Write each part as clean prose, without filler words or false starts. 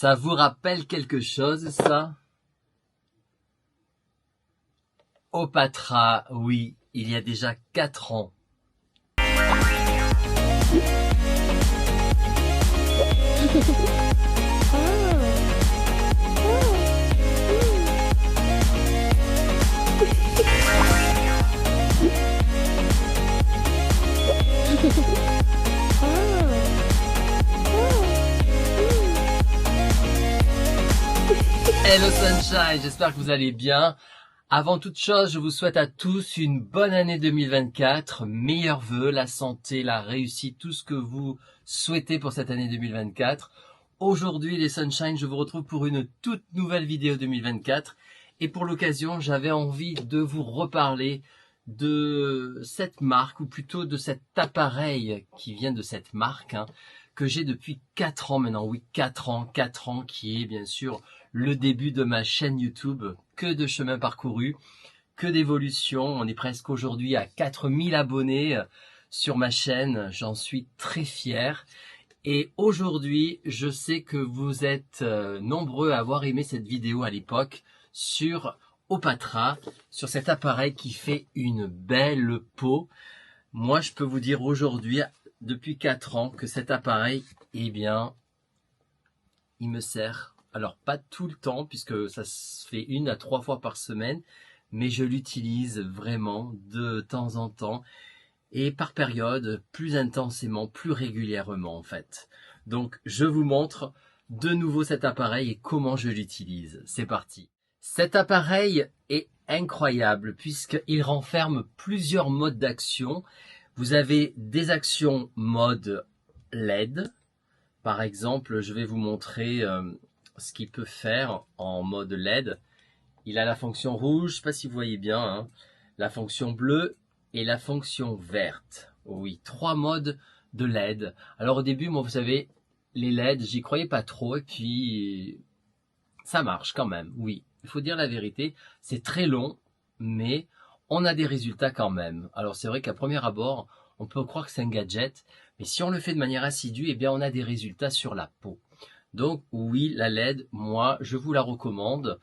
Ça vous rappelle quelque chose, ça? Opatra, oui, il y a déjà 4 ans. Hello Sunshine, j'espère que vous allez bien. Avant toute chose, je vous souhaite à tous une bonne année 2024, meilleurs vœux, la santé, la réussite, tout ce que vous souhaitez pour cette année 2024. Aujourd'hui les Sunshine, je vous retrouve pour une toute nouvelle vidéo 2024 et pour l'occasion, j'avais envie de vous reparler de cette marque ou plutôt de cet appareil qui vient de cette marque que j'ai depuis 4 ans maintenant, oui 4 ans qui est bien sûr le début de ma chaîne YouTube, que de chemin parcouru, que d'évolution. On est presque aujourd'hui à 4000 abonnés sur ma chaîne, j'en suis très fier. Et aujourd'hui, je sais que vous êtes nombreux à avoir aimé cette vidéo à l'époque sur Opatra, sur cet appareil qui fait une belle peau. Moi, je peux vous dire aujourd'hui, depuis 4 ans, que cet appareil, eh bien, il me sert. Alors, pas tout le temps, puisque ça se fait 1 à 3 fois par semaine, mais je l'utilise vraiment de temps en temps et par période, plus intensément, plus régulièrement en fait. Donc, je vous montre de nouveau cet appareil et comment je l'utilise. C'est parti. Cet appareil est incroyable puisqu'il renferme plusieurs modes d'action. Vous avez des actions mode LED. Par exemple, je vais vous montrer ce qu'il peut faire en mode LED. Il a la fonction rouge, je ne sais pas si vous voyez bien, la fonction bleue et la fonction verte. Oui, 3 modes de LED. Alors au début, moi vous savez, les LED, j'y croyais pas trop et puis ça marche quand même, oui. Il faut dire la vérité, c'est très long, mais on a des résultats quand même. Alors c'est vrai qu'à premier abord, on peut croire que c'est un gadget, mais si on le fait de manière assidue, eh bien on a des résultats sur la peau. Donc oui, la LED, moi, je vous la recommande.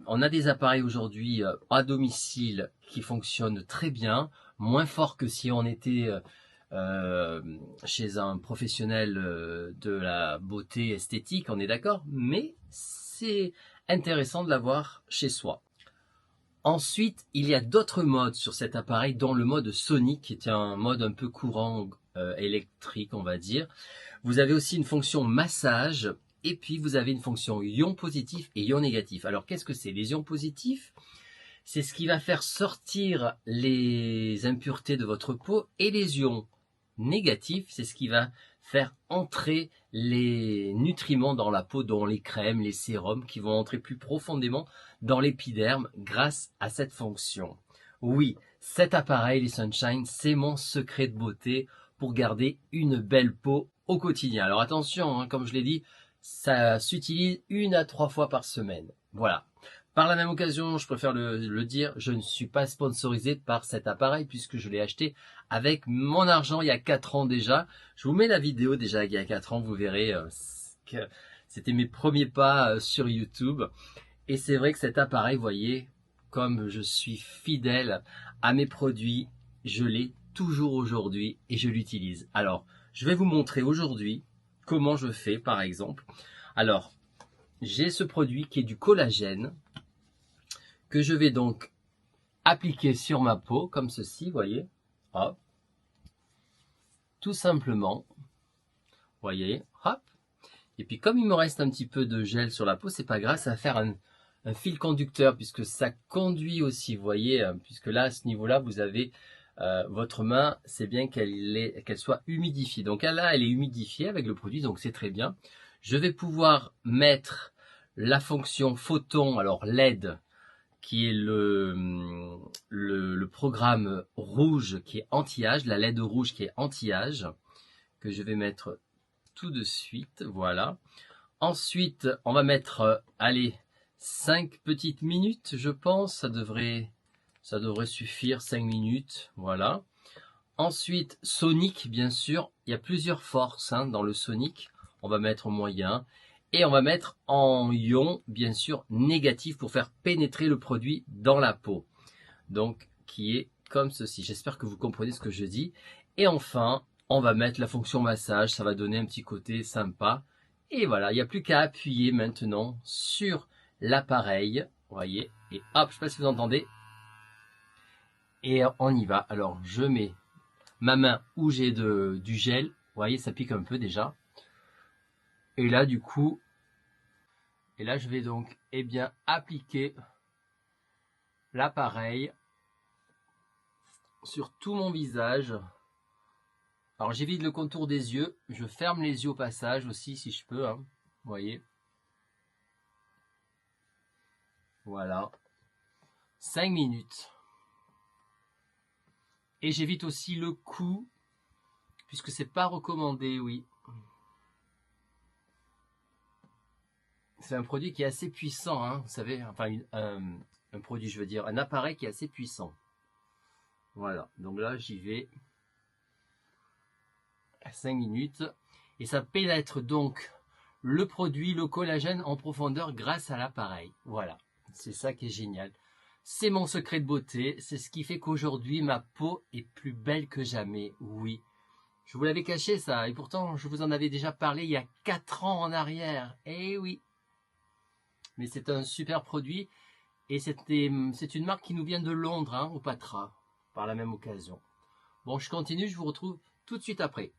On a des appareils aujourd'hui à domicile qui fonctionnent très bien, moins fort que si on était chez un professionnel de la beauté esthétique, on est d'accord, mais c'est intéressant de l'avoir chez soi. Ensuite, il y a d'autres modes sur cet appareil, dont le mode Sonic, qui est un mode un peu courant électrique, on va dire. Vous avez aussi une fonction massage, et puis vous avez une fonction ion positif et ion négatif. Alors, qu'est-ce que c'est? Les ions positifs, c'est ce qui va faire sortir les impuretés de votre peau, et les ions négatifs, c'est ce qui va faire entrer les nutriments dans la peau, dont les crèmes, les sérums, qui vont entrer plus profondément dans l'épiderme grâce à cette fonction. Oui, cet appareil, les Sunshine, c'est mon secret de beauté pour garder une belle peau au quotidien. Alors attention, comme je l'ai dit, ça s'utilise 1 à 3 fois par semaine. Voilà. Par la même occasion, je préfère le dire, je ne suis pas sponsorisé par cet appareil puisque je l'ai acheté avec mon argent il y a 4 ans déjà. Je vous mets la vidéo déjà il y a 4 ans, vous verrez que c'était mes premiers pas sur YouTube. Et c'est vrai que cet appareil, vous voyez, comme je suis fidèle à mes produits, je l'ai toujours aujourd'hui et je l'utilise. Alors, je vais vous montrer aujourd'hui comment je fais par exemple. Alors, j'ai ce produit qui est du collagène que je vais donc appliquer sur ma peau comme ceci, vous voyez. Hop. Tout simplement. Vous voyez, hop. Et puis comme il me reste un petit peu de gel sur la peau, c'est pas grave, ça va faire un fil conducteur puisque ça conduit aussi, vous voyez, puisque là à ce niveau-là, vous avez votre main, c'est bien qu'elle soit humidifiée. Donc là, elle est humidifiée avec le produit, donc c'est très bien. Je vais pouvoir mettre la fonction photon, alors LED, qui est le programme rouge qui est anti-âge, la LED rouge qui est anti-âge, que je vais mettre tout de suite, voilà. Ensuite, on va mettre, allez, 5 petites minutes, je pense, ça devrait suffire, 5 minutes, voilà. Ensuite, Sonic, bien sûr, il y a plusieurs forces dans le Sonic, on va mettre moyen. Et on va mettre en ion, bien sûr, négatif pour faire pénétrer le produit dans la peau. Donc, qui est comme ceci. J'espère que vous comprenez ce que je dis. Et enfin, on va mettre la fonction massage. Ça va donner un petit côté sympa. Et voilà, il n'y a plus qu'à appuyer maintenant sur l'appareil. Vous voyez. Et hop, je ne sais pas si vous entendez. Et on y va. Alors, je mets ma main où j'ai du gel. Vous voyez, ça pique un peu déjà. Et là, du coup, je vais donc appliquer l'appareil sur tout mon visage. Alors j'évite le contour des yeux, je ferme les yeux au passage aussi si je peux, hein. Vous voyez. Voilà. 5 minutes. Et j'évite aussi le cou, puisque c'est pas recommandé, oui. C'est un produit qui est assez puissant, hein, vous savez, enfin un produit, je veux dire, un appareil qui est assez puissant. Voilà, donc là j'y vais à 5 minutes. Et ça pénètre donc le produit, le collagène en profondeur grâce à l'appareil. Voilà, c'est ça qui est génial. C'est mon secret de beauté, c'est ce qui fait qu'aujourd'hui ma peau est plus belle que jamais, oui. Je vous l'avais caché ça, et pourtant je vous en avais déjà parlé il y a 4 ans en arrière, eh oui. Mais c'est un super produit, et c'est une marque qui nous vient de Londres, hein, au Patra, par la même occasion. Bon, je continue, je vous retrouve tout de suite après.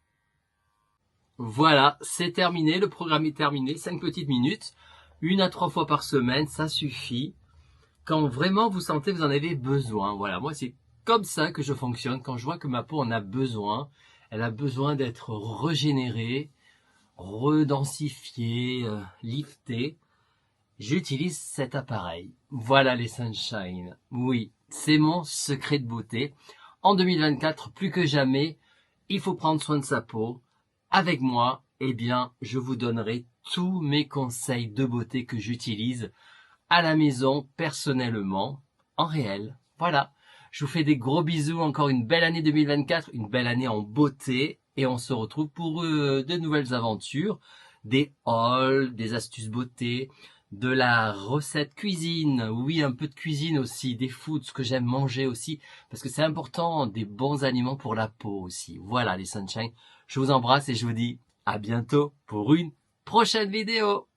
Voilà, c'est terminé, le programme est terminé, 5 petites minutes, 1 à 3 fois par semaine, ça suffit. Quand vraiment vous sentez que vous en avez besoin, voilà, moi c'est comme ça que je fonctionne, quand je vois que ma peau en a besoin, elle a besoin d'être régénérée, redensifiée, liftée, j'utilise cet appareil. Voilà les Sunshine, oui, c'est mon secret de beauté. En 2024, plus que jamais, il faut prendre soin de sa peau. Avec moi, eh bien, je vous donnerai tous mes conseils de beauté que j'utilise à la maison, personnellement, en réel. Voilà. Je vous fais des gros bisous. Encore une belle année 2024, une belle année en beauté. Et on se retrouve pour de nouvelles aventures, des hauls, des astuces beauté, de la recette cuisine. Oui, un peu de cuisine aussi, des foods que j'aime manger aussi, parce que c'est important, des bons aliments pour la peau aussi. Voilà les Sunshine. Je vous embrasse et je vous dis à bientôt pour une prochaine vidéo.